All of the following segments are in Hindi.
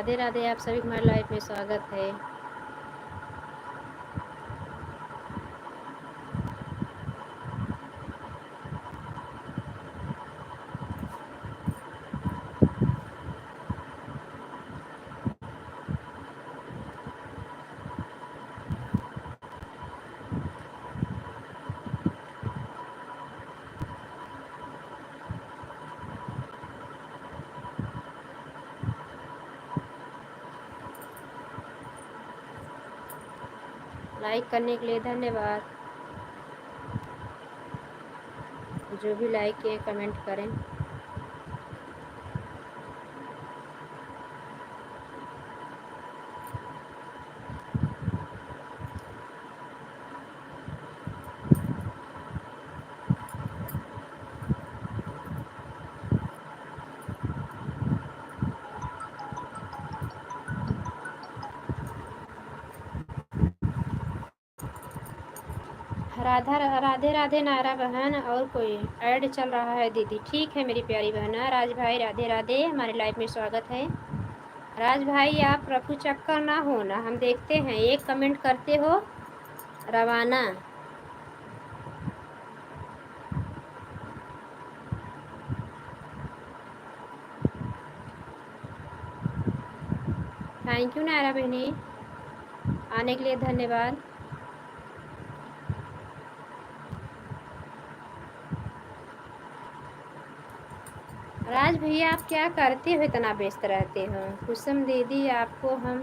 राधे राधे, आप सभी हमारे लाइफ में स्वागत है। लाइक करने के लिए धन्यवाद। जो भी लाइक किए कमेंट करें। राधे राधे नायरा बहन, और कोई ऐड चल रहा है दीदी? ठीक है मेरी प्यारी बहन। राज भाई राधे राधे, हमारे लाइफ में स्वागत है। राज भाई आप रफू चक्कर ना हो ना, हम देखते हैं। एक कमेंट करते हो रवाना। थैंक यू नायरा बहनी, आने के लिए धन्यवाद। राज भैया आप क्या करते हो, इतना व्यस्त रहते हो? कुसुम दीदी आपको हम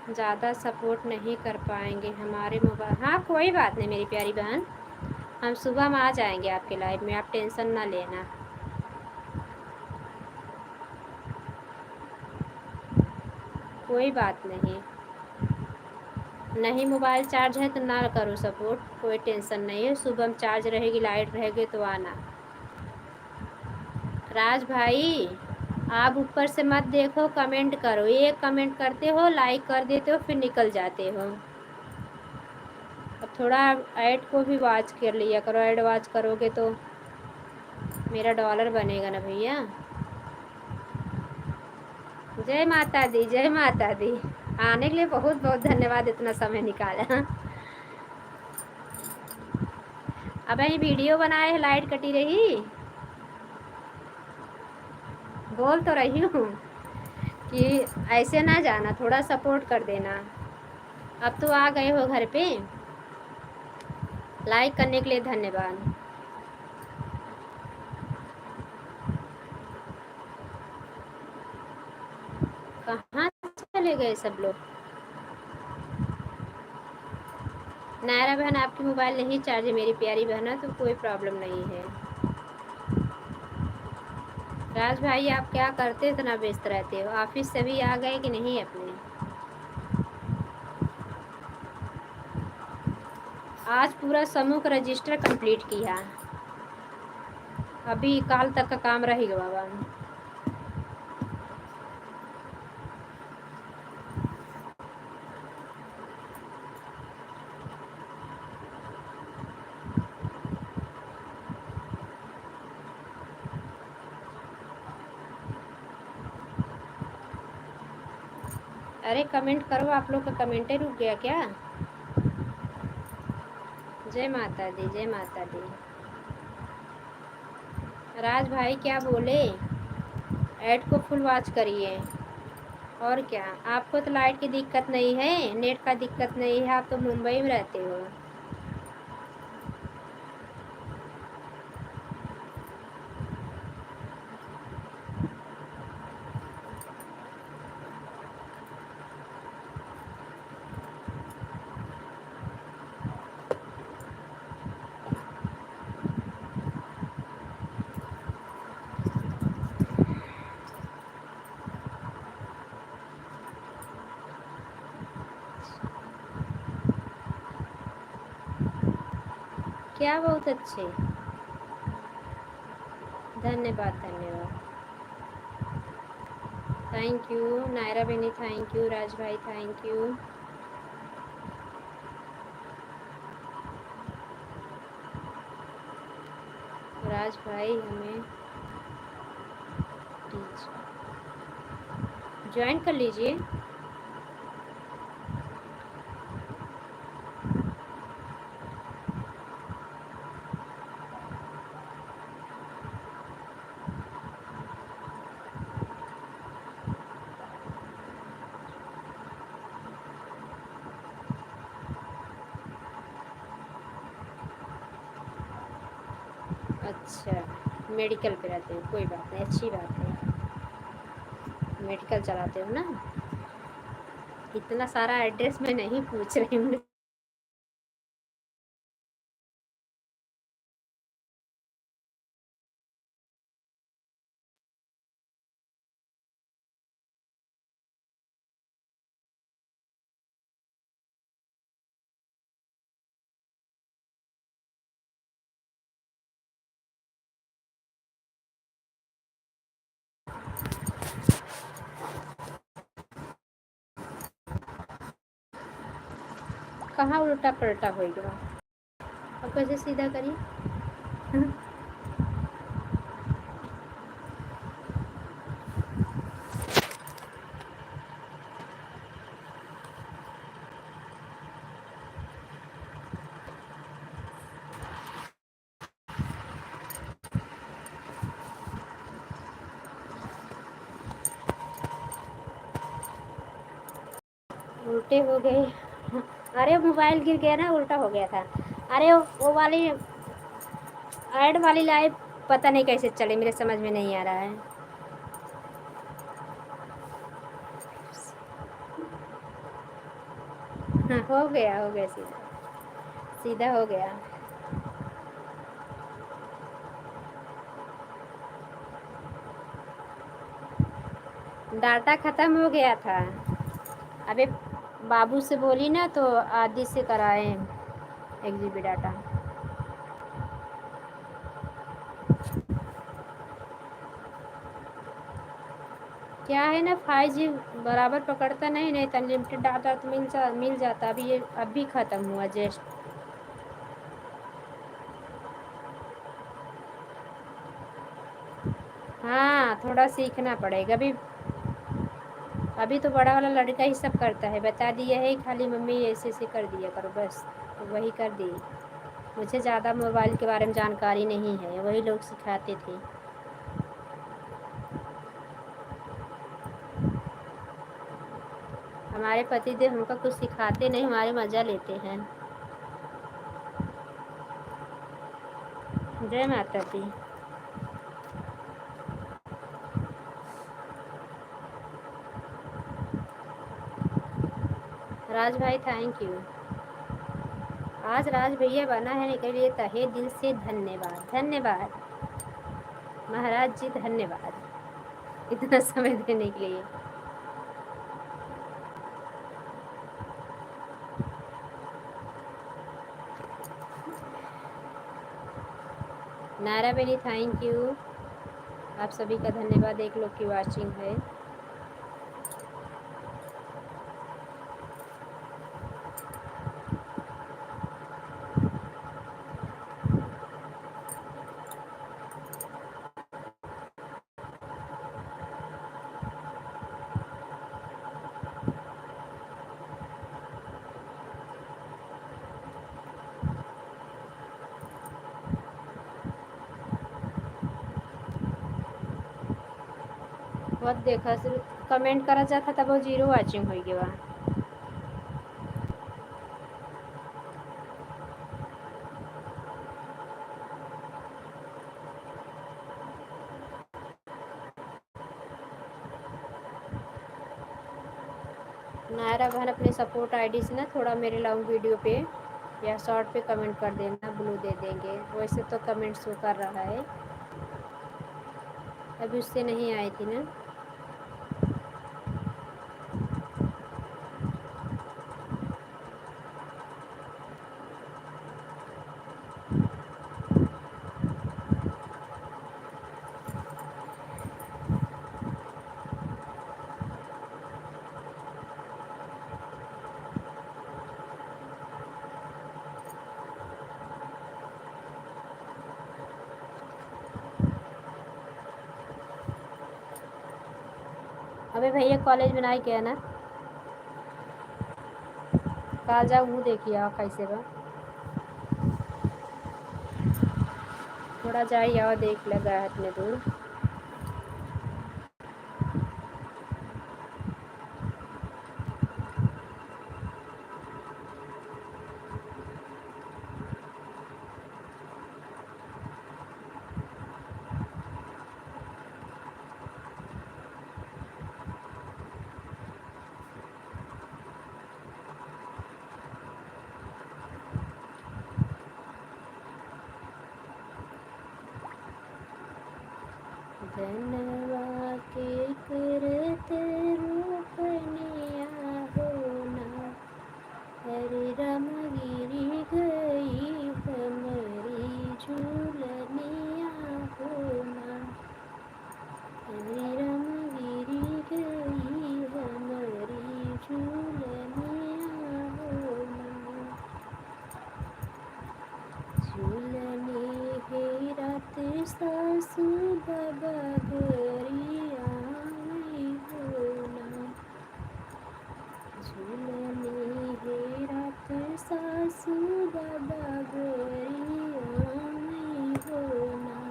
ज़्यादा सपोर्ट नहीं कर पाएंगे हमारे मोबाइल। हाँ कोई बात नहीं मेरी प्यारी बहन, हम सुबह में आ जाएंगे आपके लाइव में, आप टेंशन ना लेना। कोई बात नहीं। नहीं मोबाइल चार्ज है तो ना करो सपोर्ट, कोई टेंशन नहीं है। सुबह में चार्ज रहेगी, लाइट रहेगी तो आना। राज भाई आप ऊपर से मत देखो, कमेंट करो। एक कमेंट करते हो, लाइक कर देते हो, फिर निकल जाते हो। अब थोड़ा ऐड को भी वॉच कर लिया करो, ऐड वॉच करोगे तो मेरा डॉलर बनेगा ना भैया। जय माता दी, जय माता दी। आने के लिए बहुत बहुत धन्यवाद, इतना समय निकाला। अब ये वीडियो बनाए है, लाइट कटी रही। बोल तो रही हूँ कि ऐसे ना जाना, थोड़ा सपोर्ट कर देना। अब तो आ गए हो घर पे। लाइक करने के लिए धन्यवाद। कहाँ चले गए सब लोग? नायरा बहन आपकी मोबाइल नहीं चार्ज है मेरी प्यारी बहना, तो कोई प्रॉब्लम नहीं है। राज भाई आप क्या करते इतना व्यस्त रहते हो? ऑफिस से भी आ गए कि नहीं अपने? आज पूरा समूह का रजिस्टर कंप्लीट किया, अभी कल तक का काम रहेगा बाबा। अरे कमेंट करो, आप लोग का कमेंटे रुक गया क्या? जय माता दी, जय माता दी। राज भाई क्या बोले? ऐड को फुल वॉच करिए। और क्या, आपको तो लाइट की दिक्कत नहीं है, नेट का दिक्कत नहीं है, आप तो मुंबई में रहते हो। क्या बहुत अच्छे, धन्यवाद धन्यवाद। थैंक यू नायरा बेनी, थैंक यू राज भाई, थैंक यू। राज भाई हमें ज्वाइन कर लीजिए। अच्छा, मेडिकल पे रहते हो, कोई बात नहीं, अच्छी बात है। मेडिकल चलाते हो ना? इतना सारा एड्रेस मैं नहीं पूछ रही हूँ। कहाँ उल्टा पलटा होएगा? अब कैसे सीधा करिए? उल्टे हो गए। अरे मोबाइल गिर गया ना, उल्टा हो गया था। अरे वो वाली ऐड वाली लाइव पता नहीं कैसे चले, मेरे समझ में नहीं आ रहा है। हाँ, हो गया सीधा, सीधा हो गया। डाटा ख़त्म हो गया था। अबे बाबू से बोली ना तो आदि से कराए 1 GB डाटा। क्या है ना, 5G बराबर पकड़ता नहीं, नहीं तो अनलिमिटेड डाटा तो मिल जाता। अभी ये अभी ख़त्म हुआ जस्ट। हाँ, थोड़ा सीखना पड़ेगा अभी। अभी तो बड़ा वाला लड़का ही सब करता है, बता दिया है खाली मम्मी ऐसे ऐसे कर दिया करो बस, तो वही कर दी। मुझे ज़्यादा मोबाइल के बारे में जानकारी नहीं है, वही लोग सिखाते थे। हमारे पतिदेव हमको कुछ सिखाते नहीं, हमारे मज़ा लेते हैं। जय माता दी। राज भाई थैंक यू। आज राज भैया बना है के लिए तहे दिल से धन्यवाद, धन्यवाद महाराज जी, धन्यवाद इतना समय देने के लिए। नायरा बेनी थैंक यू। आप सभी का धन्यवाद, एक लोग की वाचिंग है। बहुत देखा कमेंट करा जाता तब वो 0 वाचिंग हो गया। नायरा बहन अपने सपोर्ट आईडी से ना थोड़ा मेरे लॉन्ग वीडियो पे या शॉर्ट पे कमेंट कर देना, ब्लू दे देंगे। वैसे तो कमेंट शो कर रहा है, अभी उससे नहीं आई थी ना। अबे भैया कॉलेज में नहीं गया ना, काल जाओ मुँह देखिए आओ कैसे बा, थोड़ा जाइए आओ देख लगा है इतने दूर। धनवा के करते रूपनिया होना, हरे राम गिरी गई हमारी झूलनिया होना, हरे राम गिरी गई हमारी झूलनिया होना, झूलने हे रात सासू बाबा गरिया होना, झूलने हे रात सासू बाबा गरिया होना,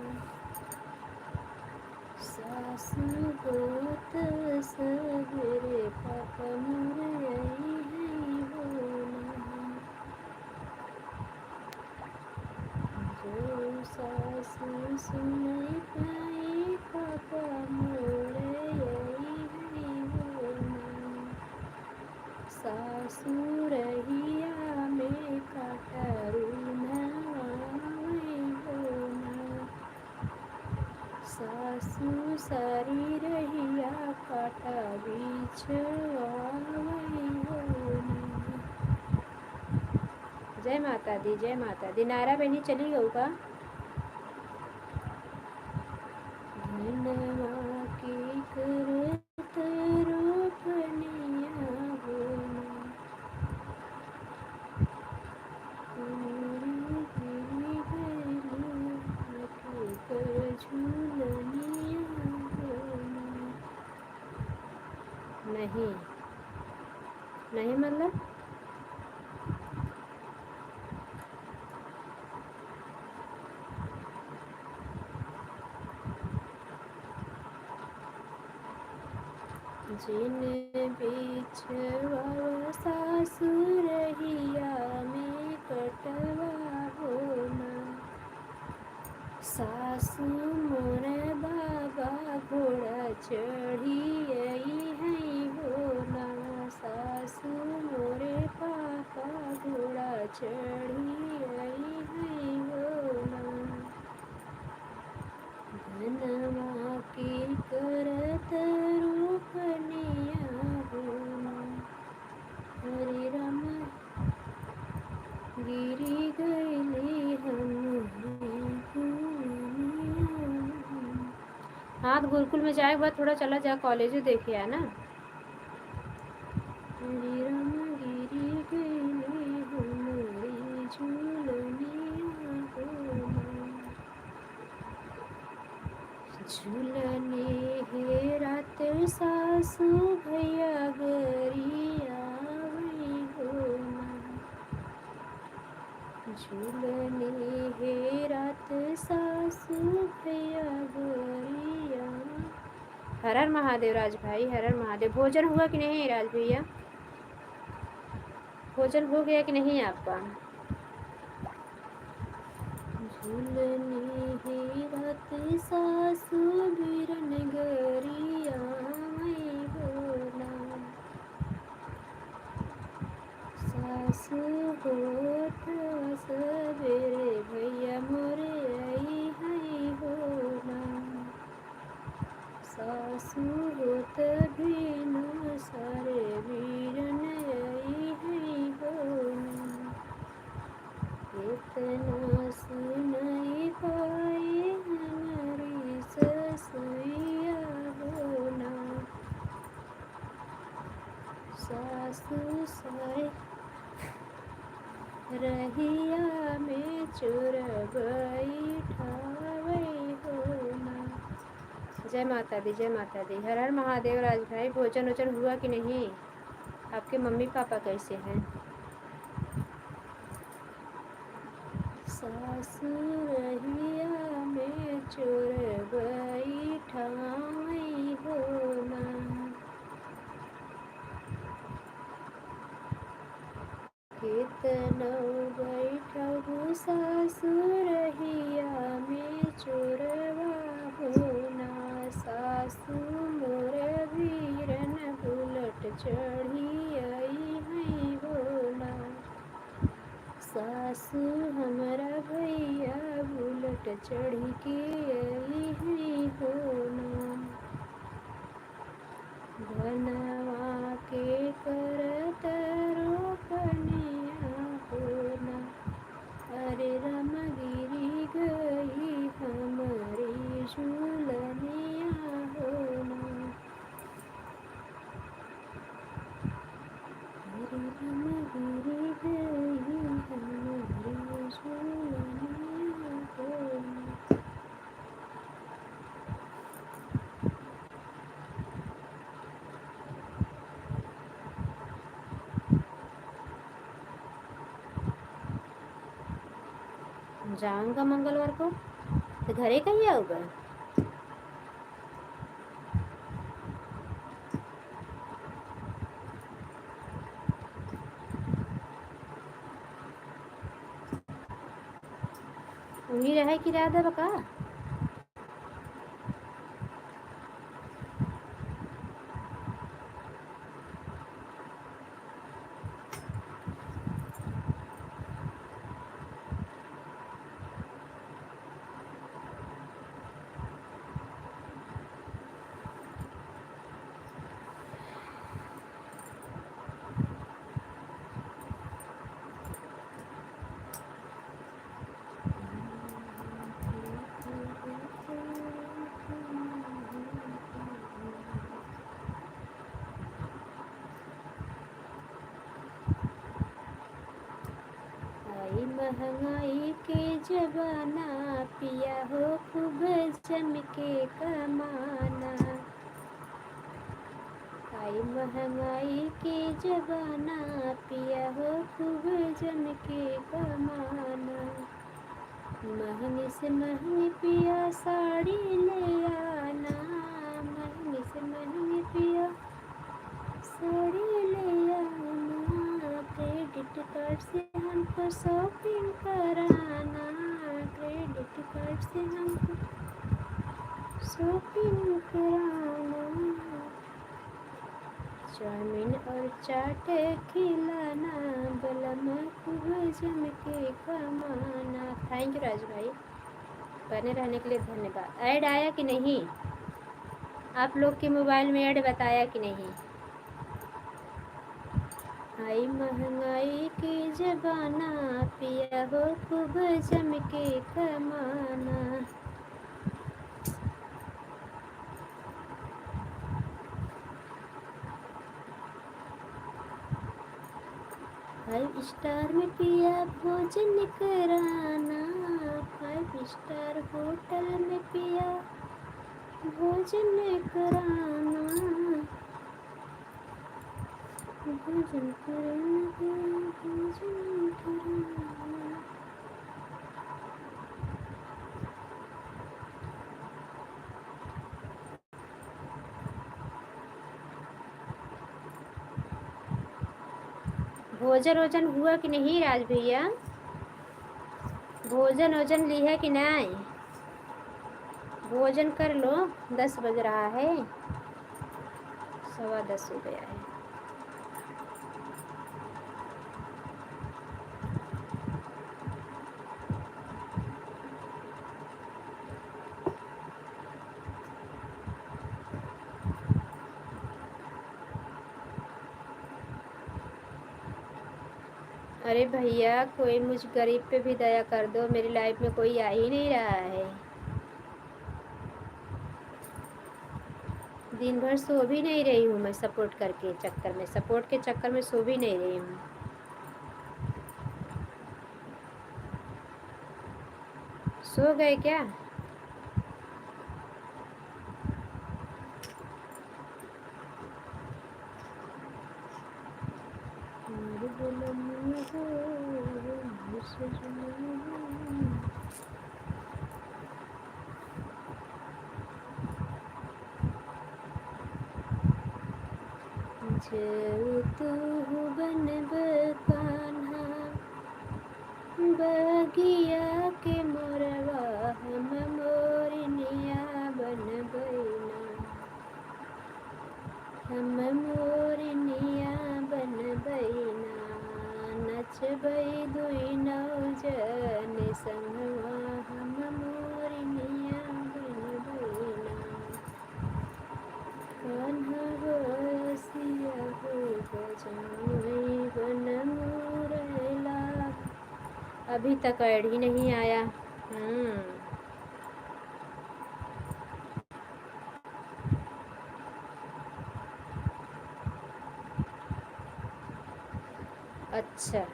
सासू होत सवेरे पापा मुरई होना, जो सासू सुनई पाई पापा मुरई होना, सासू रहिया में काटरू नवाई होना, सासू सारी रहिया काटा बिछवाई होना। जय माता दी, जय माता दी। नायरा बहनी चली गऊ का? धनवा की करत रूपनिया होना, गिरी गई कर झूलनिया होना। नहीं नहीं मतलब जिन बिछवा सासु रहिया में कटवा होना, सासु मोर बाबा घोड़ा चढ़ी है होना, सासु मोरे पापा घोड़ा चढ़ी है होना, धनवा की करत रूपनिया होना, हरे राम गिरी गईली हाथ गुरुकुल में जाए बाद थोड़ा चला जा, कॉलेज देखे है ना। हरे राम गिरी गईली हमारी झूलनिया होना, झूलने हे रात सासू भैया गरिया होना, झूलने हे रात सासू भैया गरिया। हर हर महादेव राज भाई, हर हर महादेव। भोजन हुआ कि नहीं राज भैया? भोजन हो गया कि नहीं आपका? झूलने हे रात सासू बिरन गरिया होना, सासू होत सवेरे भैया मोरे आई होना, सासू होत भीनु सारे बिरन आई होना, इतना सुनाई पाई हमारी ससुइया होना, सासू सारे रहिया में चोर बैठावे होना, जय माता दी, जय माता दी। हर हर महादेव। राज भाई भोजन वोजन हुआ कि नहीं? आपके मम्मी पापा कैसे हैं? सासुरहिया में चोर बैठाई हो ना, कितनो बैठहु सासुरहिया में चोरवा होना। सासु मोर वीरन बुलट चढ़ी आई है होना। सासु हमारा भैया बुलट चढ़ी के आई है होना। बनवा के करत रोपनिया होना। अरे राम गिरी गई हमारी झूलनिया होना। अरे राम गिरी गई हमारी झूलनिया होना। जाऊंगा मंगलवार को, तो घरे कहीं आऊँगा। वहीं रहे कि राधा बका। आई महंगाई के जमाना, पिया हो खूब जम के कमाना। आई महंगाई के जमाना, पिया हो खूब जम के कमाना। महंगी से महंगी पिया साड़ी ले आना। महंगी से महंगी पिया साड़ी ले आना। क्रेडिट कार्ड से हमको शॉपिंग कराना। क्रेडिट कार्ड से हमको शॉपिंग कराना। चाउमीन और चाट खिलाना, बलम खूब जम के कमाना। थैंक यू राजू भाई, बने रहने के लिए धन्यवाद। ऐड आया कि नहीं? आप लोग के मोबाइल में ऐड बताया कि नहीं? आई महंगाई के जमाना, पिया हो खूब जम के कमाना। फाइव स्टार में पिया भोजन कराना। 5 स्टार होटल में पिया भोजन कराना। भोजन कराना, भोजन कराना। भोजन वोजन हुआ कि नहीं राज भैया? भोजन वोजन ली है कि नहीं? भोजन कर लो, 10 बज रहा है, 10:15 हो गया है। अरे भैया कोई मुझ गरीब पे भी दया कर दो, मेरी लाइफ में कोई आ ही नहीं रहा है। दिन भर सो भी नहीं रही हूँ मैं, सपोर्ट करके चक्कर में, सपोर्ट के चक्कर में सो भी नहीं रही हूँ। सो गए क्या? तू बनब कान्हा बगिया के मोरवा हम मोरनिया बनबैना हम मोरनिया बनबैना नचबै दुई नौजन संगवा हम मोरनिया बनबैना कान्हा बसिया हो बजाई बन मोरला। अभी तक ऐड ही नहीं आया। अच्छा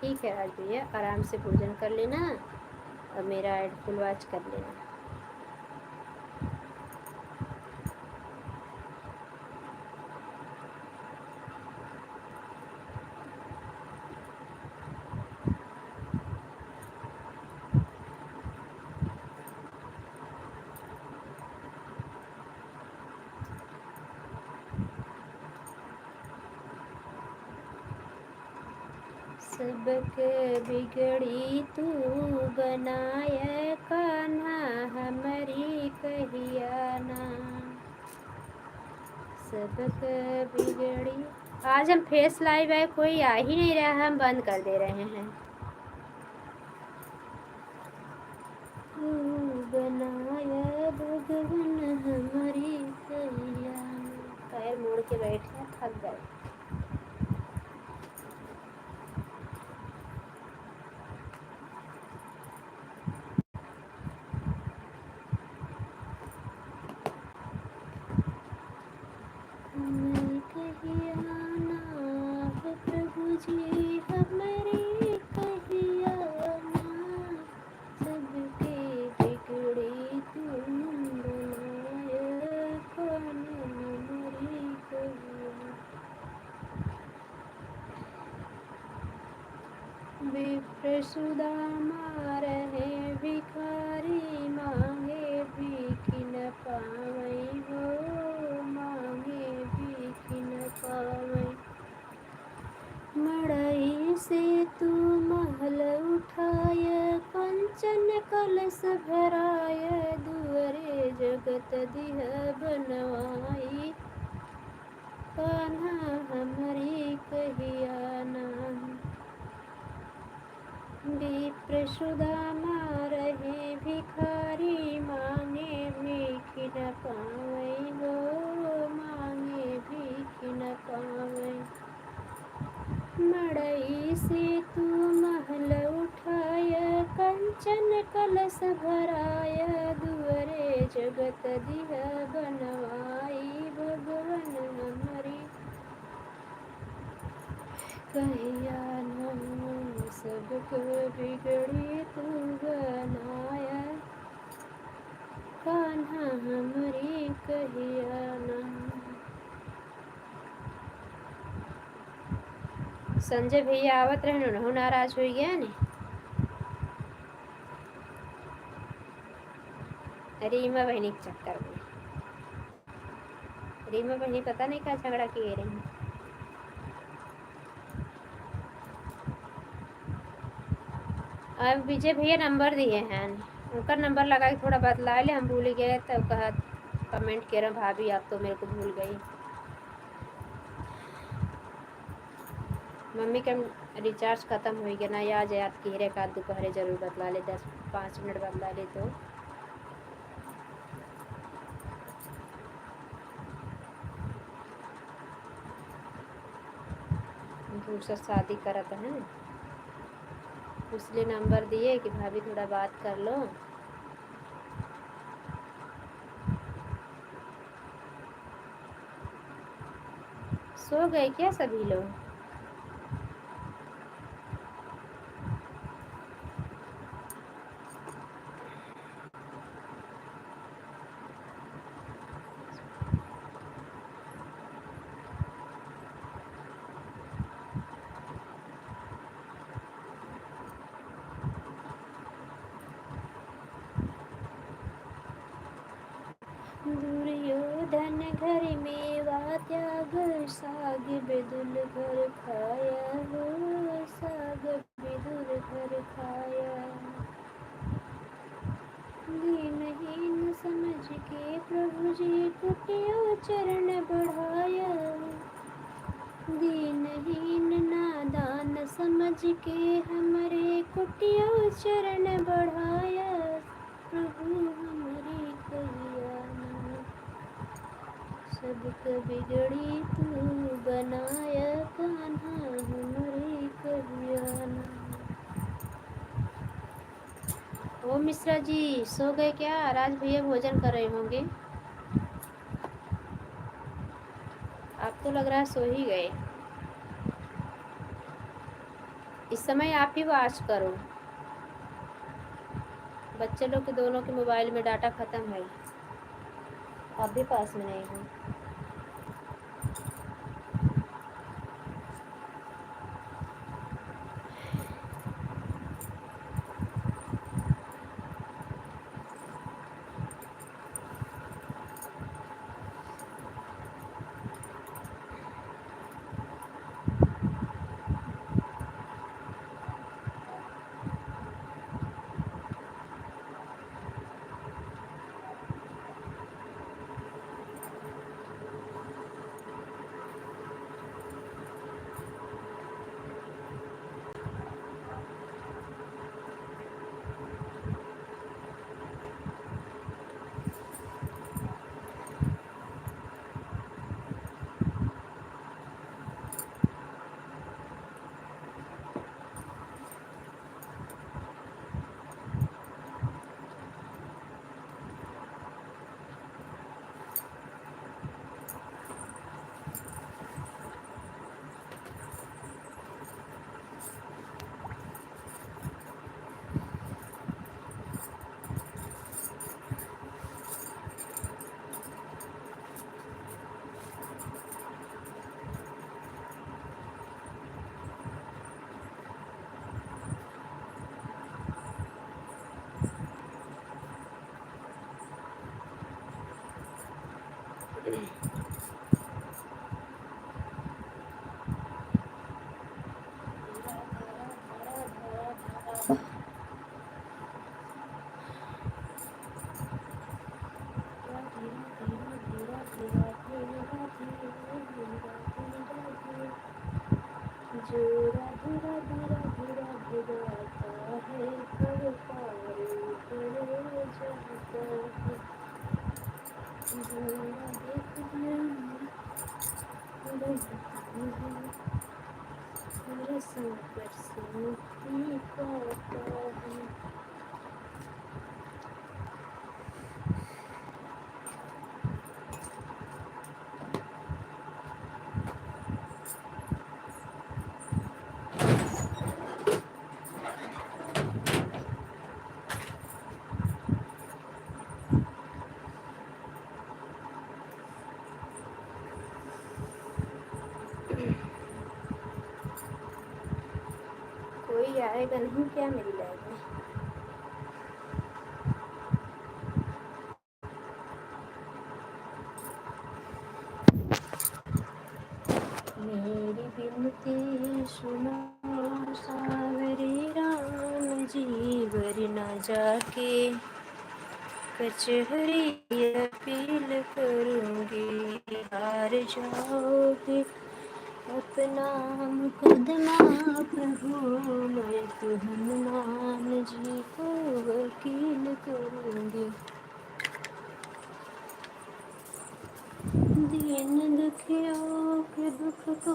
ठीक है राज भैया, आराम से भोजन कर लेना और मेरा ऐड फुल वॉच कर लेना। सबके बिगड़ी तू बनाय कान्हा हमारी कहिया ना। सबके बिगड़ी। आज हम फेस लाइव है, कोई आ ही नहीं रहा, हम बंद कर दे रहे हैं। तू बनाय भगवान हमारी कहिया ना। पैर मोड़ के बैठे, थक गए। प्रभु जी हमारी कहिया ना। सबके बिगड़ी तुम बनाय कान्हा हमारी कहिया। विप्र सुदामा रहे भिखारी मांगे भीख न पावै हो मांगे भीख न पावै। मड़ई से तू महल उठाय कंचन कलश भराय दुअरे जगत दिह बनवाई कान्हा हमारी कहिया ना। विप्र सुदामा रहे भिखारी मांगे भीख न पावै हो मांगे भीख न पावै। मड़ई से तू महल उठाय कंचन कलश भराय दुअरे जगत दिह बनवाई भगवन हमारी कहिया ना। सबके बिगड़ी तू बनाय कान्हा हमारी कहिया ना। संजय भैया आवत रहने हो, नाराज हो गया ने। रीमा बहनी के चक्कर में, रीमा बहनी पता नहीं क्या झगड़ा किए रही। अब विजय भैया नंबर दिए हैं, उनका नंबर लगा के थोड़ा बतला ले, हम भूल गए तब कहा कमेंट कर रहा भाभी आप तो मेरे को भूल गई। मम्मी का रिचार्ज खत्म हो गया ना, याद की रे का दोपहर जरूर बतला ले, 10-5 मिनट बतला ले तो। दूसरा शादी करत है, इसलिए नंबर दिए कि भाभी थोड़ा बात कर लो। सो गए क्या सभी लोग? धरि मेवा त्याग, साग बिदुल घर खाया हो, साग बिदुल घर खाया। दीनहीन समझ के प्रभु जी कुटिया चरण बढ़ाया, दीनहीन नादान समझ के हमरे कुटिया चरण बढ़ाया। प्रभु हमारी कहिया ना, सबका बिगड़ी तू बनाया, कान्हा हमारी कहिया ना। ओ मिश्रा जी सो गए क्या? राज भैया भोजन कर रहे होंगे। आप तो लग रहा है सो ही गए। इस समय आप ही वॉच करो। बच्चे लोग के दोनों के मोबाइल में डाटा ख़त्म है, आप भी पास में नहीं हो। जो राधे राधे राधे राधे गाता है, कर पार करे जाता है। जो राधे कृष्ण संकट से मुक्ति पाता है। कोई आएगा नहीं क्या मेरी लाइफ में? मेरी बिनती सुनो सावरे राम जी, वरना जाके कचहरी अपील करूँगी, हार जाओगे अपना मुकदमा प्रभु, मैं तो हनुमान जी को वकील करूँगी। दीन दुखियों के दुख को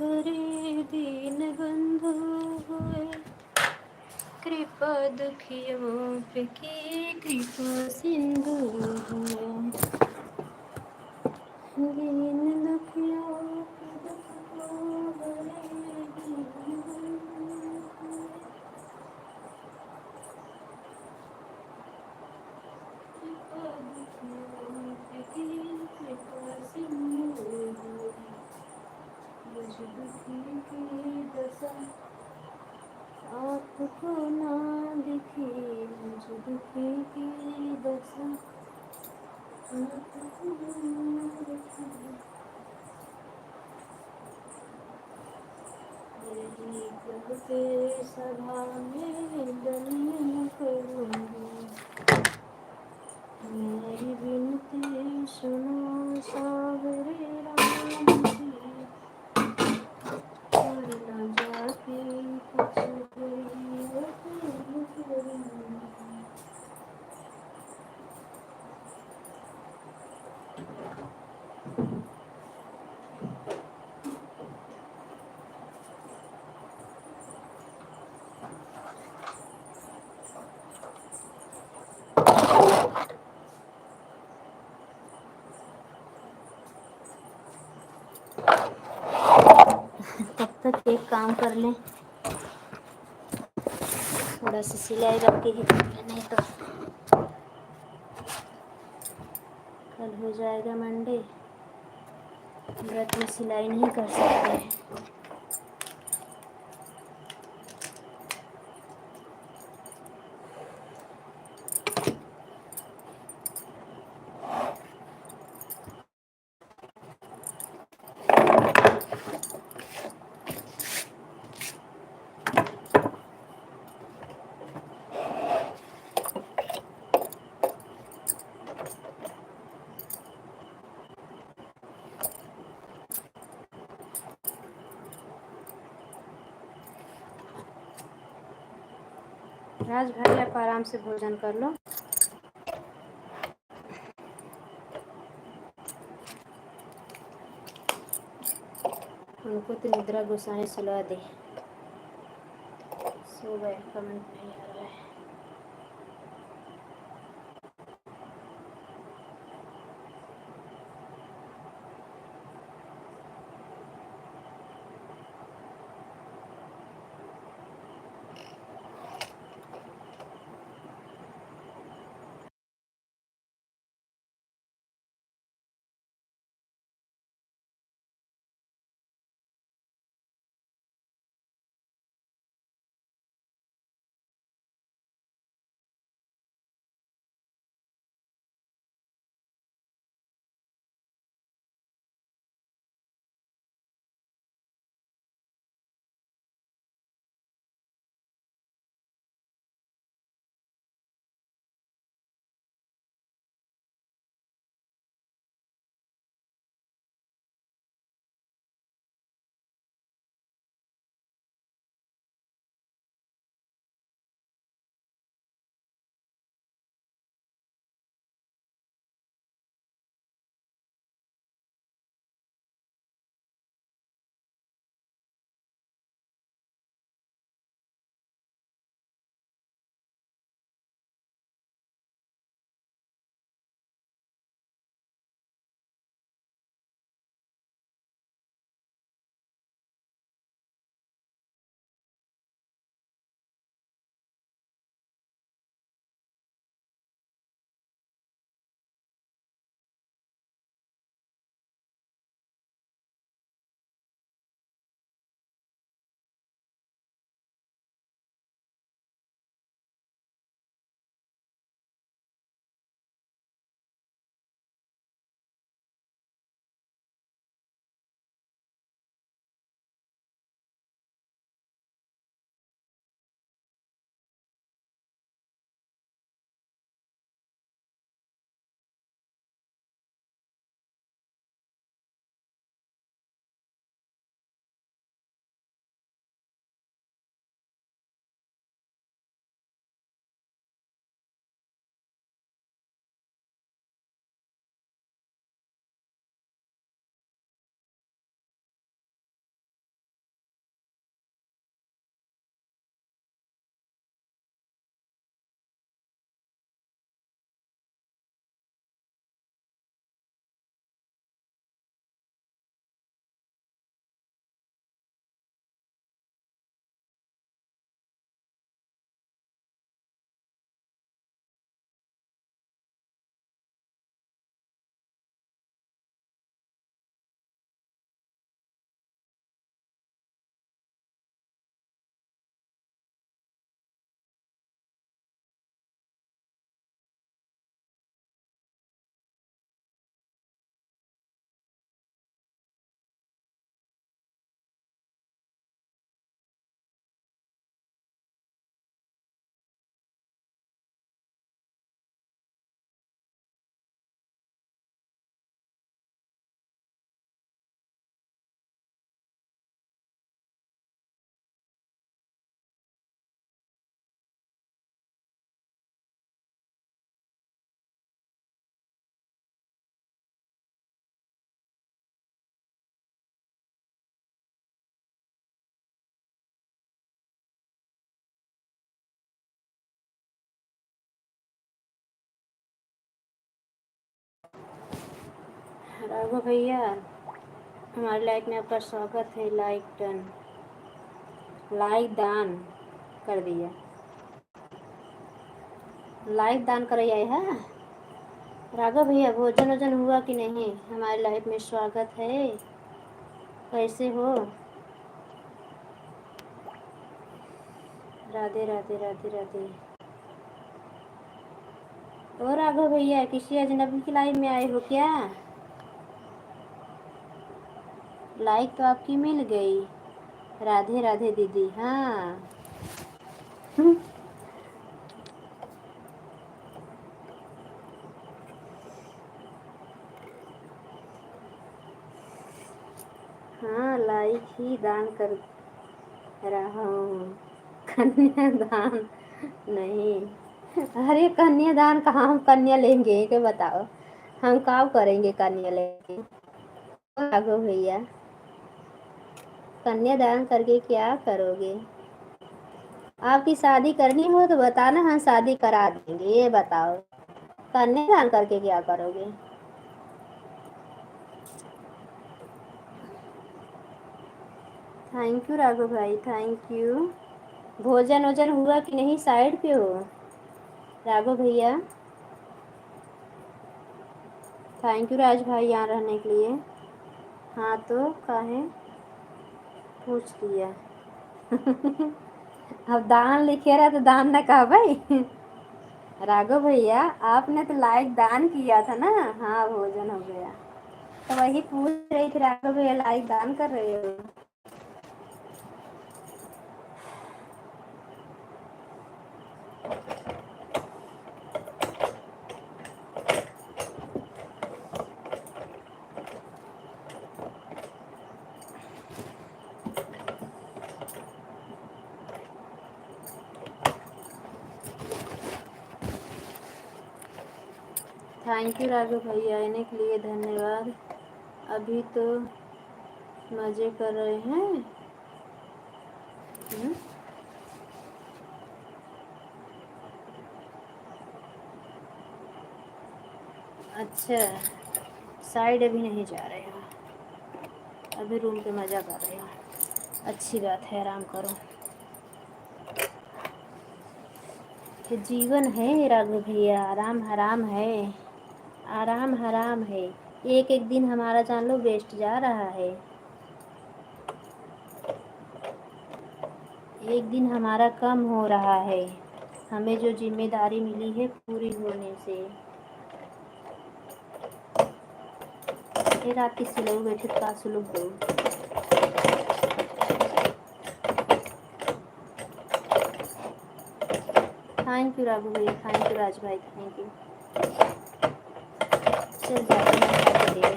हरे, दीन बंधु हुए कृपा दुखियों पे की, कृपा सिंधु हुए। दीन दुखियों के दुख को हरे, दीन बंधु हुए कृपा दुखियों पे की, कृपा सिंधु हुए। मुझ दुखी की दशा आपको ना दिखी, मुझ दुखी की दशा आपको ना तेरी प्रभु तेरे सभा में दलियन करूंगी, मेरी विनती सुनो सावरे राम जी, और न जाके कुछ गरीबत करूंगी। तब तक एक काम कर लें, थोड़ा सा सिलाई रख के ही कर लें, नहीं तो कल हो जाएगा मंडे, व्रत में सिलाई नहीं कर सकते हैं। राज भाई आप आराम से भोजन कर लो, उनको तो निद्रा गोसाई सुला दे, सो गए, कमेंट नहीं आ रहा है। राघव भैया, हमारे लाइफ में आपका स्वागत है। लाइक डन, लाइक दान कर दिया, लाइक दान कर आए है। राघव भैया, भोजन वोजन हुआ कि नहीं? हमारे लाइफ में स्वागत है। कैसे हो? राधे राधे राधे राधे। ओ राघव भैया, किसी अजनबी की लाइफ में आए हो क्या? लाइक तो आपकी मिल गई। राधे राधे दीदी। हाँ हाँ, लाइक ही दान कर रहा हूँ। कन्यादान नहीं। अरे कन्यादान कहाँ हम कन्या लेंगे, क्या बताओ? हम काम करेंगे कन्या लेंगे? राघव भैया, कन्यादान करके क्या करोगे? आपकी शादी करनी हो तो बताना, हम शादी करा देंगे। ये बताओ, कन्यादान करके क्या करोगे? थैंक यू राघव भाई, थैंक यू। भोजन वोजन हुआ कि नहीं? साइड पे हो राघव भैया। थैंक यू राज भाई यहाँ रहने के लिए। हाँ तो काहे पूछ लिया? अब दान लिखे रहा तो दान न कहा भाई। राघव भैया, आपने तो लाइक दान किया था ना। हाँ, भोजन हो गया तो वही पूछ रही थी। राघव भैया, लाइक दान कर रहे हो? थैंक यू राघव भैया, आने के लिए धन्यवाद। अभी तो मज़े कर रहे हैं। अच्छा, साइड अभी नहीं जा रहे हो? अभी रूम पे मज़ा कर रहे हो? अच्छी बात है, आराम करो। कि जीवन है राघव भैया, आराम हराम है। आराम हराम है। एक एक दिन हमारा जान लो वेस्ट जा रहा है। एक दिन हमारा कम हो रहा है, हमें जो जिम्मेदारी मिली है पूरी होने से। ये रात किसी लोग बैठे का सुलूक दो। थैंक यू राघव भैया, थैंक यू राज भाई, थैंक यू। चल जाते हैं।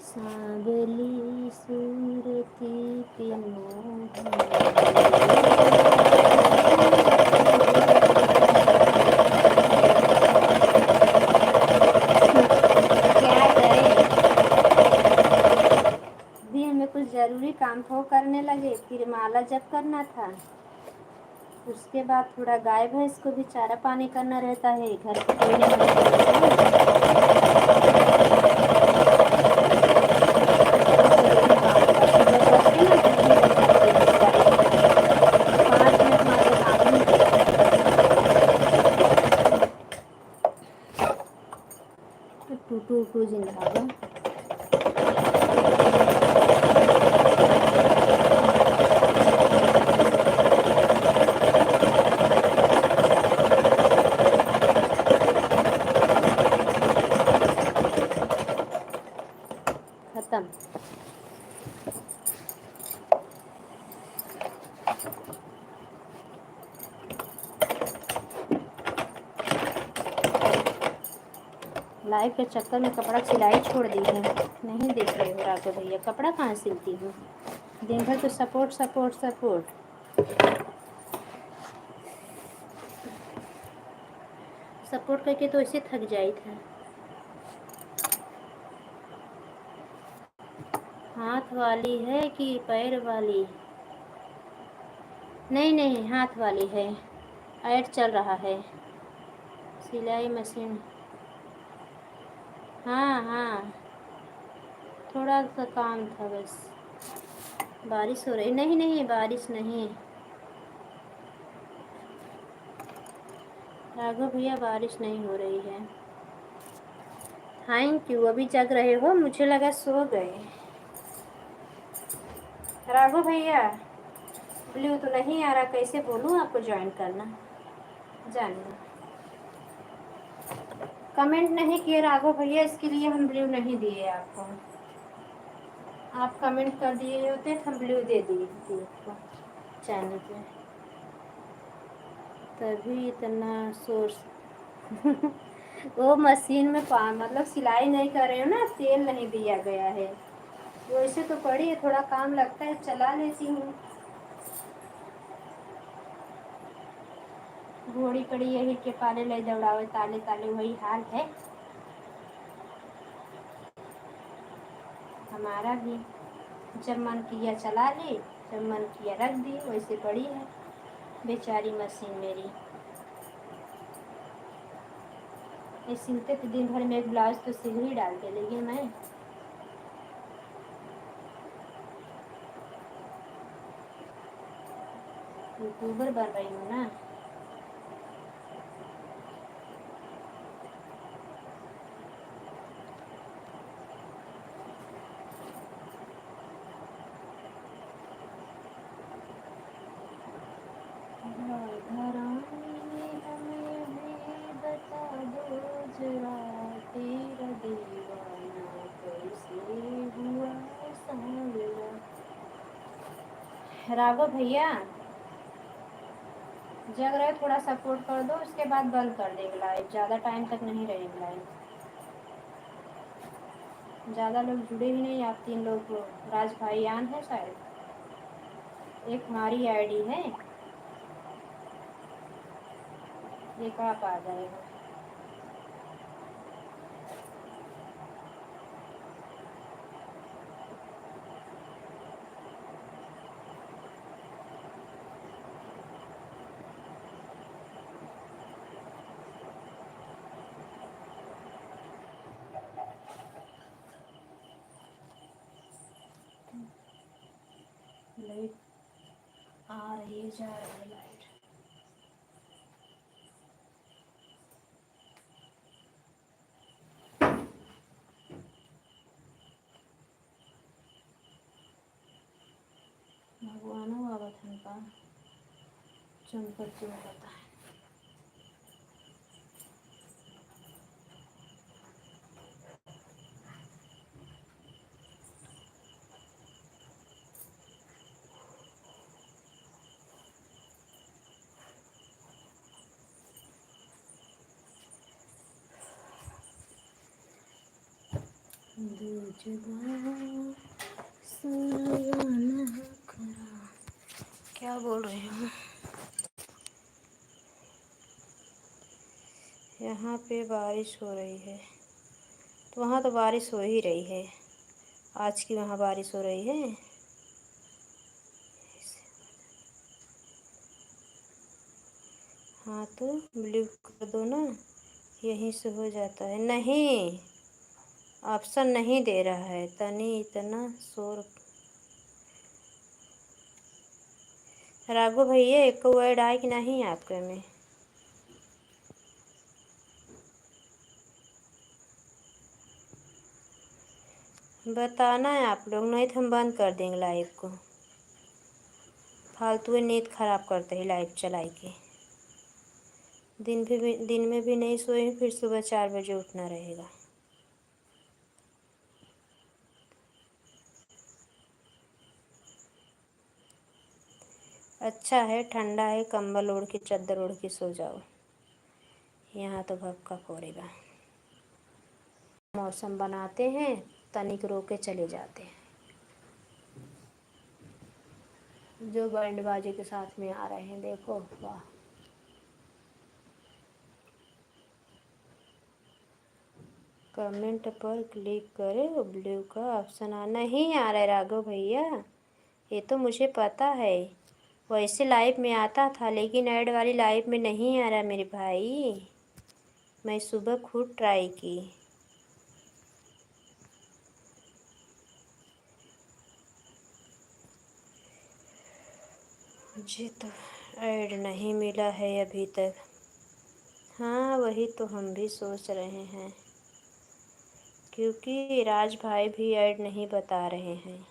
सांवली सूरती पे कुछ ज़रूरी काम तो करने लगे, फिर माला जप करना था। उसके बाद थोड़ा गाय भैंस को भी चारा पानी करना रहता है। घर पे कोई टू जिंदा खत्म। लाइफ के चक्कर में कपड़ा सिलाई छोड़ दी है। नहीं देख रहे हो राघव भैया, कपड़ा कहाँ सिलती हूँ? दिन भर तो सपोर्ट सपोर्ट सपोर्ट। सपोर्ट करके तो ऐसे थक जाई था। हाथ वाली है कि पैर वाली? नहीं नहीं, हाथ वाली है। ऐड चल रहा है। सिलाई मशीन। हाँ हाँ, थोड़ा सा काम था बस। बारिश हो रही? नहीं नहीं, बारिश नहीं। राघव भैया, बारिश नहीं हो रही है। Thank you. अभी जग रहे हो? मुझे लगा सो गए। राघव भैया, ब्लू तो नहीं आ रहा, कैसे बोलूँ आपको ज्वाइन करना? जानिए, कमेंट नहीं किए राघव भैया, इसके लिए हम ब्लू नहीं दिए आपको। आप कमेंट कर दिए होते तो हम ब्लू दे दिए होते आपको चैनल पे। तभी इतना सोर्स। वो मशीन में मतलब सिलाई नहीं कर रहे हो ना, तेल नहीं दिया गया है। वैसे तो पड़ी है, थोड़ा काम लगता है, चला लेती हूँ। घोड़ी पड़ी यही के पाले ले दौड़ावे ताले ताले, वही हाल है हमारा भी। जब मन किया चला ली, जब मन किया रख दी, वैसे पड़ी है बेचारी मशीन मेरी। ये सिलते थे दिन भर में एक ब्लाउज तो सिल ही डालते, लेकिन मैं यूट्यूबर बन रही हूँ ना। राधारानी हमें भी बता दो जरा, तेरा दीवाना कैसे हुआ सांवला। राघव भैया, जग रहे थोड़ा सपोर्ट कर दो, उसके बाद बंद कर देंगे लाइव। ज़्यादा टाइम तक नहीं रहेगी लाइव। ज़्यादा लोग जुड़े ही नहीं, आप 3 लोग। राज भाई आन है शायद, एक हमारी आईडी है, एक आप आ जाएगा। लाइट आ रही है, जा रही है लाइट। भगवानों आवत है का चंपत जो होता है। दो जुबान सुलगाना खरा। क्या बोल रही हूँ? यहाँ पे बारिश हो रही है, तो वहाँ तो बारिश हो ही रही है। आज की वहाँ बारिश हो रही है। हाँ तो ब्लू कर दो ना, यहीं से हो जाता है। नहीं, ऑप्शन नहीं दे रहा है। तनी इतना शोर। राघव भैया, एक वर्ड आए कि नहीं आपके में? बताना है आप लोग, नहीं तो हम बंद कर देंगे लाइव को। फालतू नींद खराब करते हैं लाइव चलाई के। दिन में भी नहीं सोए, फिर सुबह 4 बजे उठना रहेगा। अच्छा है, ठंडा है, कंबल ओढ़ के चादर ओढ़ के सो जाओ। यहाँ तो भक्का पड़ेगा। मौसम बनाते हैं, तनिक रोके चले जाते हैं। जो बैंड बाजे के साथ में आ रहे हैं, देखो वाह। कमेंट पर क्लिक करें, ब्लू का ऑप्शन नहीं आ रहा है राघव भैया। ये तो मुझे पता है, वैसे लाइव में आता था लेकिन ऐड वाली लाइव में नहीं आ रहा मेरे भाई। मैं सुबह खुद ट्राई की। मुझे तो ऐड नहीं मिला है अभी तक। हाँ वही तो हम भी सोच रहे हैं, क्योंकि राज भाई भी ऐड नहीं बता रहे हैं।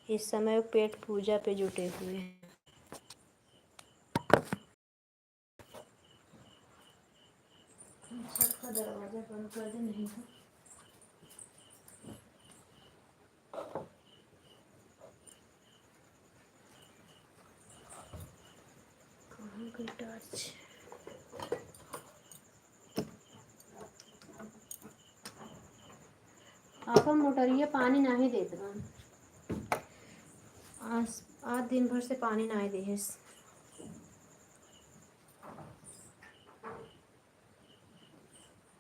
इस समय वो पेट पूजा पे जुटे हुए हैं। छत का दरवाज़ा बंद कर दे, नहीं तो कहाँ गई टॉर्च। आपा मोटरिया पानी नहीं देत बा। आज दिन भर से पानी नहीं दे।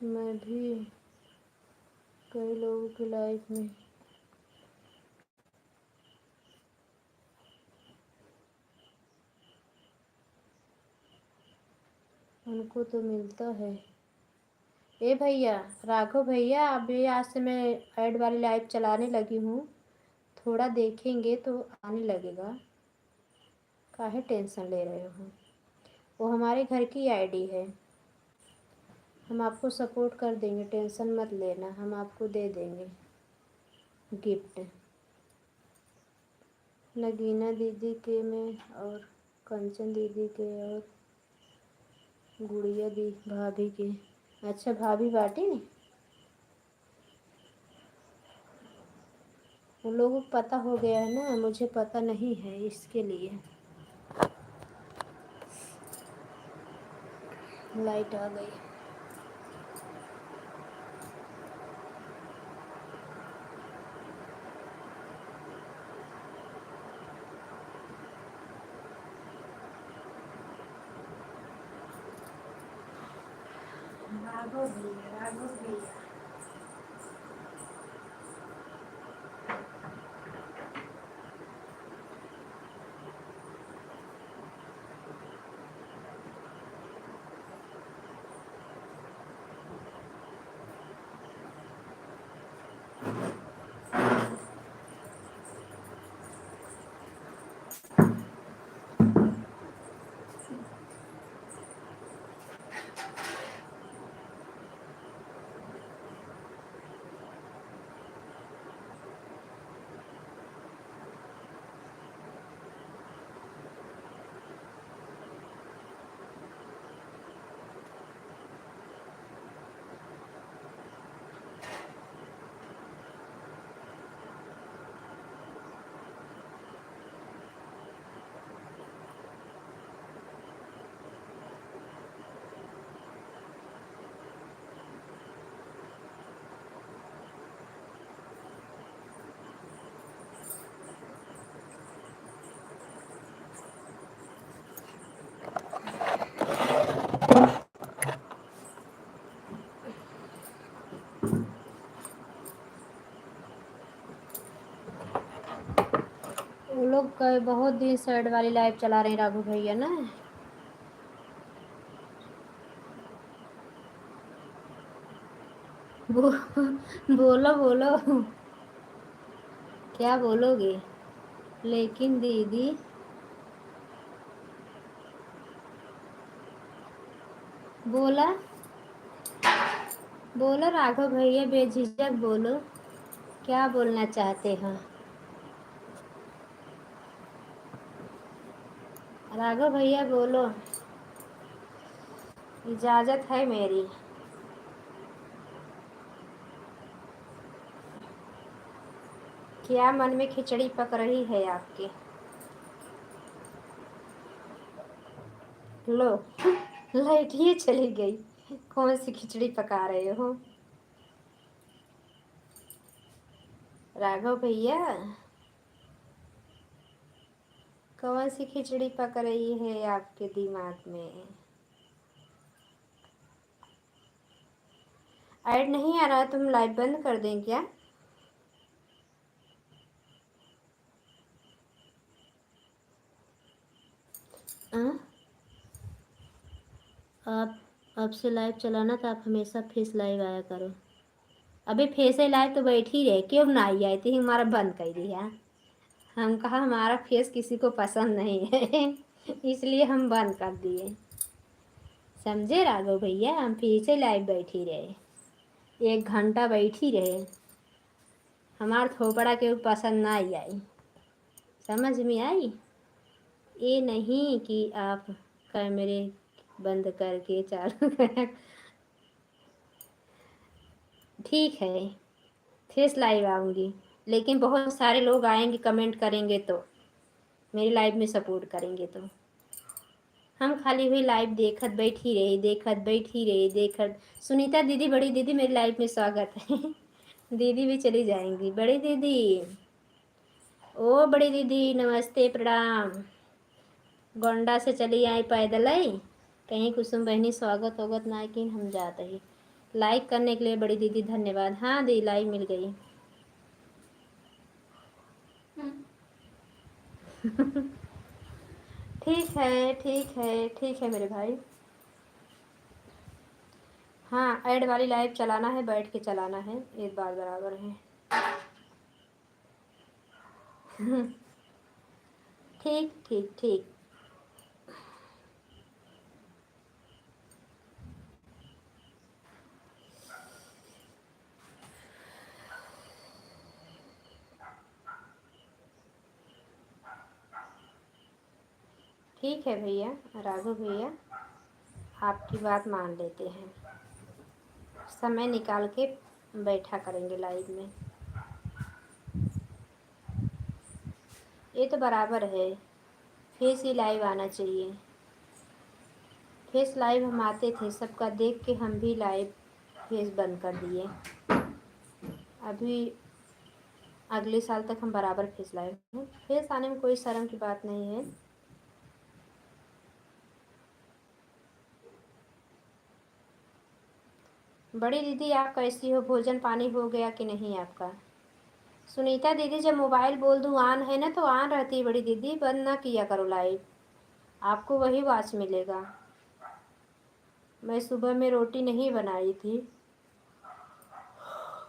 मैं भी कई लोगों की लाइफ में उनको तो मिलता है। ए भैया, राघव भैया, अभी आज से मैं ऐड वाली लाइव चलाने लगी हूँ, थोड़ा देखेंगे तो आने लगेगा। काहे टेंशन ले रहे हो? वो हमारे घर की आईडी है, हम आपको सपोर्ट कर देंगे, टेंशन मत लेना, हम आपको दे देंगे गिफ्ट। नगीना दीदी के में और कंचन दीदी के और गुड़िया दी भाभी के। अच्छा भाभी बाटी, उन लोगों को पता हो गया है ना, मुझे पता नहीं है इसके लिए। लाइट आ गई। राघव भैया, राघव भैया, वो लोग बहुत दिन से ऐड वाली लाइव चला रहे हैं राघव भैया ना। वो बोलो बोलो, क्या बोलोगे? लेकिन दीदी, बोला बोलो राघव भैया, बेझिझक बोलो, क्या बोलना चाहते हैं? राघव भैया बोलो, इजाज़त है मेरी। क्या मन में खिचड़ी पक रही है आपके? लो, लाइट ही चली गई, कौन सी खिचड़ी पका रहे हो राघव भैया? कौन सी खिचड़ी पक रही है आपके दिमाग में? ऐड नहीं आ रहा है, तुम लाइव बंद कर दें क्या? आप अब से लाइव चलाना तो आप हमेशा फेस लाइव आया करो। अभी फेस लाइव तो बैठी रहे, क्यों ना आई थी, हमारा बंद कर दिया। हम कहा हमारा फेस किसी को पसंद नहीं है इसलिए हम बंद कर दिए। समझे राघव भैया, हम फिर से लाइव बैठी रहे, 1 घंटा बैठी रहे, हमार थोपड़ा के पसंद ना आई। समझ में आई? ये नहीं कि आप कैमरे बंद करके चालू कर। ठीक है, फेस लाइव आऊँगी, लेकिन बहुत सारे लोग आएंगे, कमेंट करेंगे तो मेरी लाइव में सपोर्ट करेंगे तो। हम खाली हुई लाइव देखत बैठी रही, देखत बैठी रही, देखत। सुनीता दीदी, बड़ी दीदी, मेरी लाइव में स्वागत है दीदी भी चली जाएंगी। बड़ी दीदी, ओ बड़ी दीदी, नमस्ते, प्रणाम। गोंडा से चली आई पैदल आई, कहीं कुसुम बहनी स्वागत वगत ना कि हम जाते ही। लाइक करने के लिए बड़ी दीदी धन्यवाद। हाँ दी, लाइव मिल गई ठीक है, ठीक है, ठीक है मेरे भाई। हाँ, ऐड वाली लाइव चलाना है, बैठ के चलाना है, एक बार बराबर है ठीक ठीक ठीक। ठीक है भैया, राघव भैया, आपकी बात मान लेते हैं, समय निकाल के बैठा करेंगे लाइव में। ये तो बराबर है, फेस ही लाइव आना चाहिए। फेस लाइव हम आते थे, सबका देख के हम भी लाइव फेस बंद कर दिए। अभी अगले साल तक हम बराबर फेस लाइव हैं। फेस आने में कोई शर्म की बात नहीं है। बड़ी दीदी, आप कैसी हो? भोजन पानी हो गया कि नहीं आपका? सुनीता दीदी, जब मोबाइल बोल दूँ ऑन है ना तो ऑन रहती है बड़ी दीदी, बंद ना किया करो लाइव, आपको वही वाच मिलेगा। मैं सुबह में रोटी नहीं बनाई थी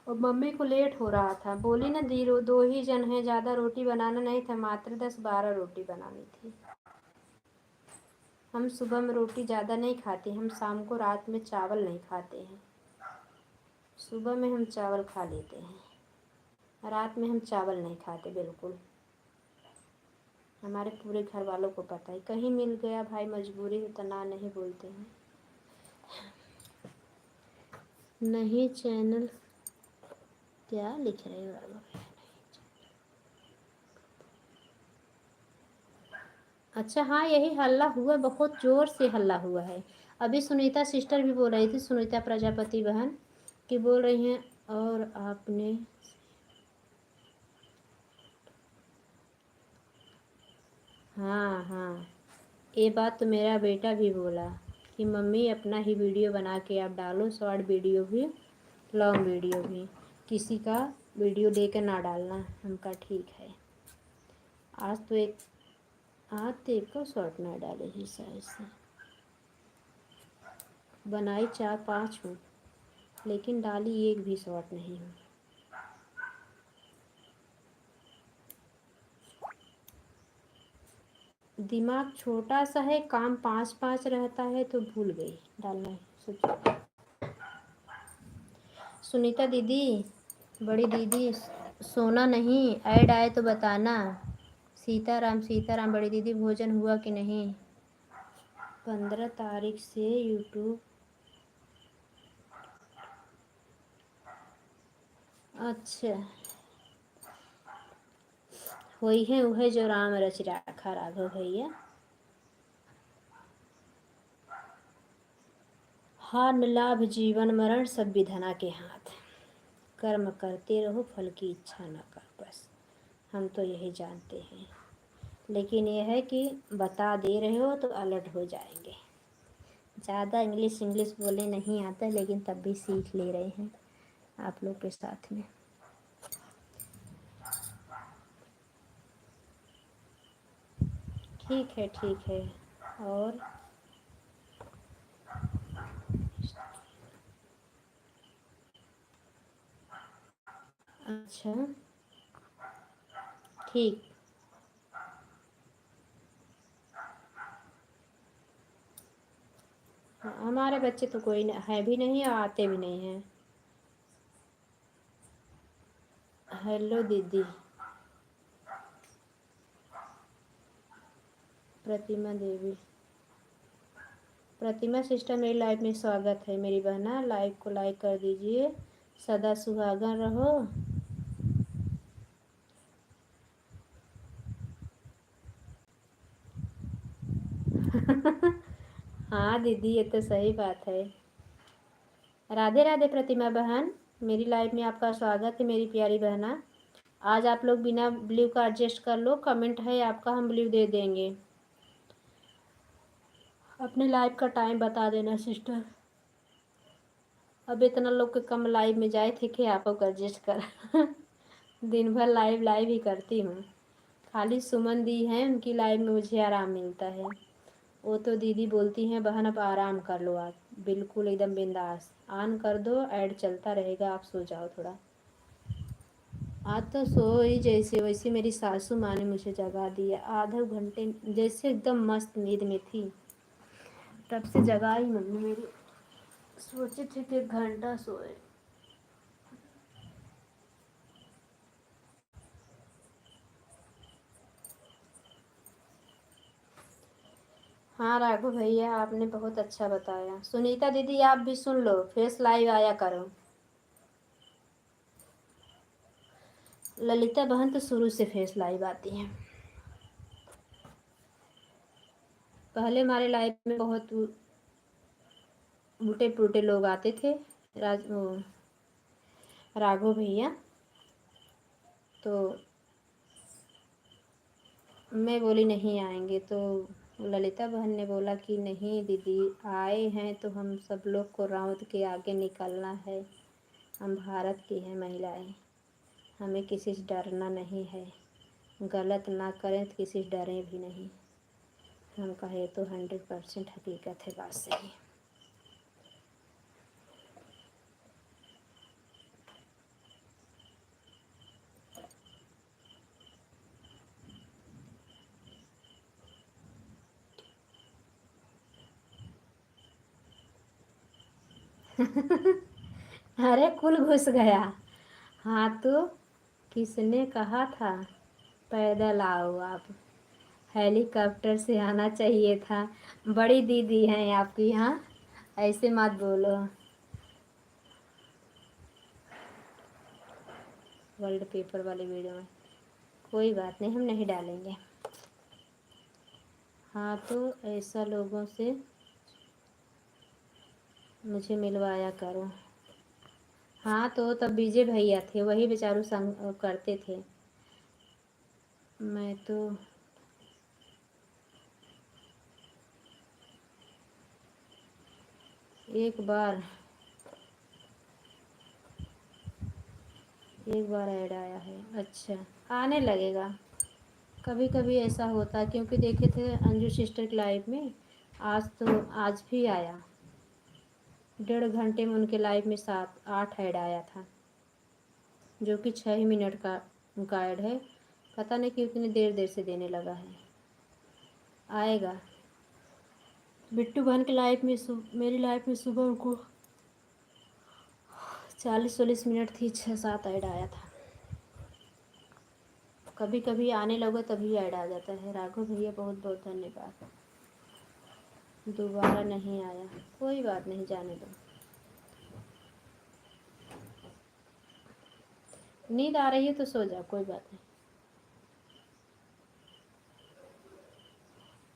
और मम्मी को लेट हो रहा था, बोली ना दी, 2 ही जन हैं, ज़्यादा रोटी बनाना नहीं था, मात्र 10-12 रोटी बनानी थी। हम सुबह में रोटी ज़्यादा नहीं खाते, हम शाम को रात में चावल नहीं खाते हैं, सुबह में हम चावल खा लेते हैं, रात में हम चावल नहीं खाते बिल्कुल। हमारे पूरे घर वालों को पता है, कहीं मिल गया भाई, मजबूरी हो तो ना नहीं बोलते हैं। नहीं चैनल क्या लिख रहे हो आप? अच्छा हाँ, यही हल्ला हुआ, बहुत ज़ोर से हल्ला हुआ है। अभी सुनीता सिस्टर भी बोल रही थी, सुनीता प्रजापति बहन कि बोल रही हैं, और आपने हाँ हाँ, ये बात तो मेरा बेटा भी बोला कि मम्मी अपना ही वीडियो बना के आप डालो, शॉर्ट वीडियो भी, लॉन्ग वीडियो भी, किसी का वीडियो लेकर ना डालना। हम कहा ठीक है। आज तो एक को शॉर्ट ना डाले ही शायद से, बनाई 4-5 हूँ, लेकिन डाली एक भी शॉर्ट नहीं हूँ। दिमाग छोटा सा है, काम 5-5 रहता है तो भूल गई डालना है, सोचो। सुनीता दीदी, बड़ी दीदी, सोना नहीं, ऐड आए तो बताना। सीताराम सीताराम, बड़ी दीदी, भोजन हुआ कि नहीं? 15 तारीख से यूट्यूब। अच्छा, वही है वह जो राम रच राखा राघव भैया। हाँ, न लाभ जीवन मरण सब विधना के हाथ, कर्म करते रहो, फल की इच्छा न कर, बस हम तो यही जानते हैं। लेकिन यह है कि बता दे रहे हो तो अलर्ट हो जाएंगे, ज़्यादा इंग्लिश इंग्लिश बोले नहीं आता, लेकिन तब भी सीख ले रहे हैं आप लोग के साथ में। ठीक है ठीक है। और अच्छा ठीक। हाँ, हमारे बच्चे तो कोई है भी नहीं और आते भी नहीं हैं। हेलो दीदी। प्रतिमा देवी। प्रतिमा सिस्टर, मेरी लाइफ में स्वागत है मेरी बहना। लाइव को लाइक कर दीजिए। सदा सुहागन रहो। हाँ दीदी, ये तो सही बात है। राधे राधे प्रतिमा बहन, मेरी लाइफ में आपका स्वागत है मेरी प्यारी बहना। आज आप लोग बिना ब्लू का एडजस्ट कर लो, कमेंट है आपका, हम ब्लू दे देंगे। अपने लाइव का टाइम बता देना सिस्टर। अब इतना लोग के कम लाइव में जाए थे कि आप लोग एडजस्ट कर। दिन भर लाइव लाइव ही करती हूँ। खाली सुमन दी हैं, उनकी लाइव में मुझे आराम मिलता है। वो तो दीदी बोलती हैं बहन अब आराम कर लो आप, बिल्कुल एकदम बिंदास ऑन कर दो, ऐड चलता रहेगा, आप सो जाओ थोड़ा। आज तो सोई जैसे वैसे मेरी सासू माँ ने मुझे जगा दिया, आधे घंटे जैसे एकदम मस्त नींद में थी, तब से जगाई मम्मी मेरी। सोचे थे कि 1 घंटा सोए। हाँ राघव भैया, आपने बहुत अच्छा बताया। सुनीता दीदी आप भी सुन लो, फेस लाइव आया करो। ललिता बहन तो शुरू से फेस लाइव आती हैं। पहले हमारे लाइफ में बहुत उल्टे पुल्टे लोग आते थे। राघव भैया, तो मैं बोली नहीं आएंगे, तो ललिता बहन ने बोला कि नहीं दीदी, आए हैं तो हम सब लोग को राउत के आगे निकलना है। हम भारत की हैं महिलाएं, हमें किसी से डरना नहीं है, गलत ना करें तो किसी से डरें भी नहीं। हम कहे तो 100% हकीकत है, बात सही। अरे कुल घुस गया। हाँ तो किसने कहा था पैदल आओ आप, हेलीकॉप्टर से आना चाहिए था। बड़ी दीदी हैं आपकी, यहाँ ऐसे मत बोलो। वर्ल्ड पेपर वाले वीडियो में कोई बात नहीं, हम नहीं डालेंगे। हाँ तो ऐसा लोगों से मुझे मिलवाया करो। हाँ तो तब विजय भैया थे, वही बेचारू संग करते थे। मैं तो एक बार ऐड आया है। अच्छा, आने लगेगा। कभी कभी ऐसा होता है, क्योंकि देखे थे अंजू सिस्टर की लाइफ में, आज भी आया। 1.5 घंटे में उनके लाइफ में 7-8 ऐड आया था, जो कि 6 मिनट का उनका ऐड है। पता नहीं क्यों इतनी देर देर से देने लगा है। आएगा। बिट्टू बहन की लाइफ में मेरी लाइफ में सुबह उनको 40-40 मिनट थी, 6-7 ऐड आया था। कभी कभी आने लगे तभी ऐड आ जाता है। राघव भैया बहुत बहुत धन्यवाद। दोबारा नहीं आया, कोई बात नहीं, जाने दो। नींद आ रही है तो सो जाओ, कोई बात नहीं।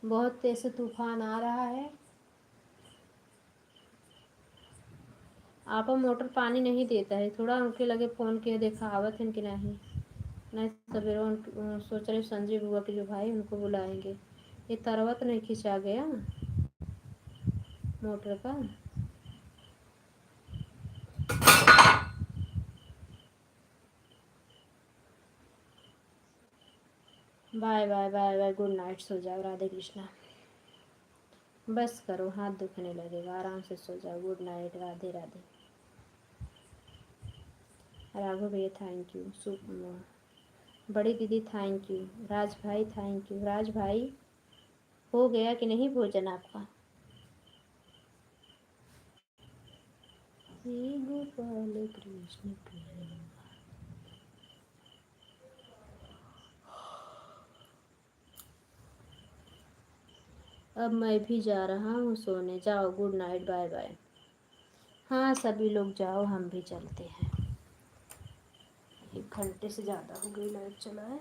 बहुत तेज से तूफान आ रहा है। आपा मोटर पानी नहीं देता है, थोड़ा उनके लगे फ़ोन किया, देखा आवत है कि नहीं। नहीं सवेरे सोच रहे संजीव बुआ के जो भाई, उनको बुलाएंगे। ये तरवत नहीं खिंचा गया। मोटर का। Bye bye bye bye, good night, सो जाओ, राधे कृष्णा। बस करो, हाथ दुखने लगेगा, आराम से सो जाओ, गुड नाइट, राधे राधे। राघव भैया थैंक यू, बड़ी दीदी थैंक यू, राज भाई थैंक यू। राज भाई हो गया कि नहीं भोजन आपका? हे गोपाल कृष्ण प्रेम। अब मैं भी जा रहा हूँ सोने, जाओ, गुड नाइट, बाय बाय। हाँ सभी लोग जाओ, हम भी चलते हैं। 1 घंटे से ज़्यादा हो गई लाइट चला है।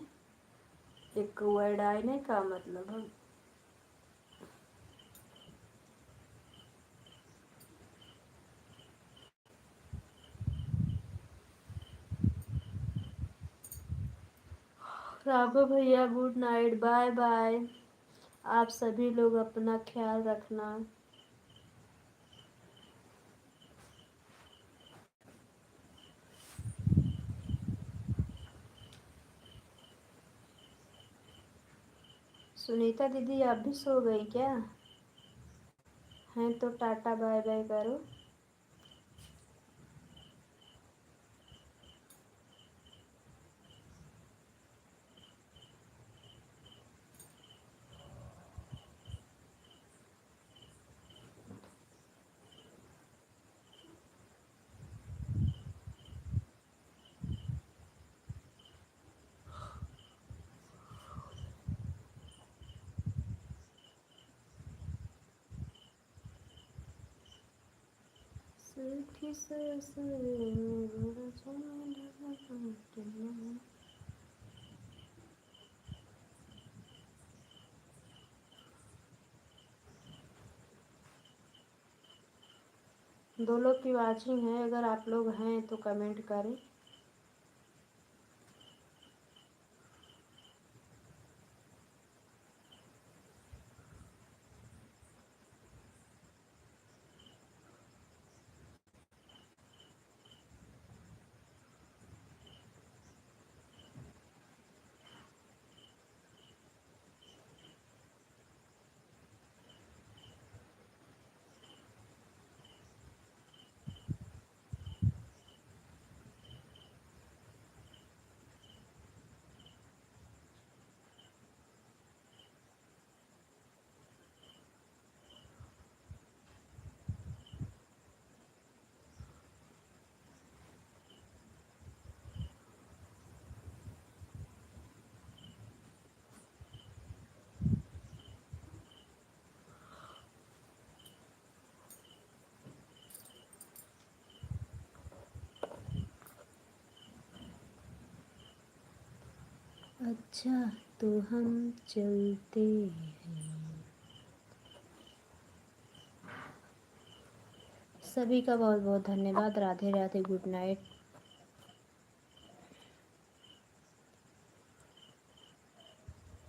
एक वर्ड आने का मतलब है। राघव भैया गुड नाइट, बाय बाय। आप सभी लोग अपना ख्याल रखना। सुनीता दीदी आप भी सो गई क्या? हैं तो टाटा बाय बाय करो। दो लोग की वाचिंग है, अगर आप लोग हैं तो कमेंट करें। अच्छा तो हम चलते हैं। सभी का बहुत बहुत धन्यवाद, राधे राधे, गुड नाइट।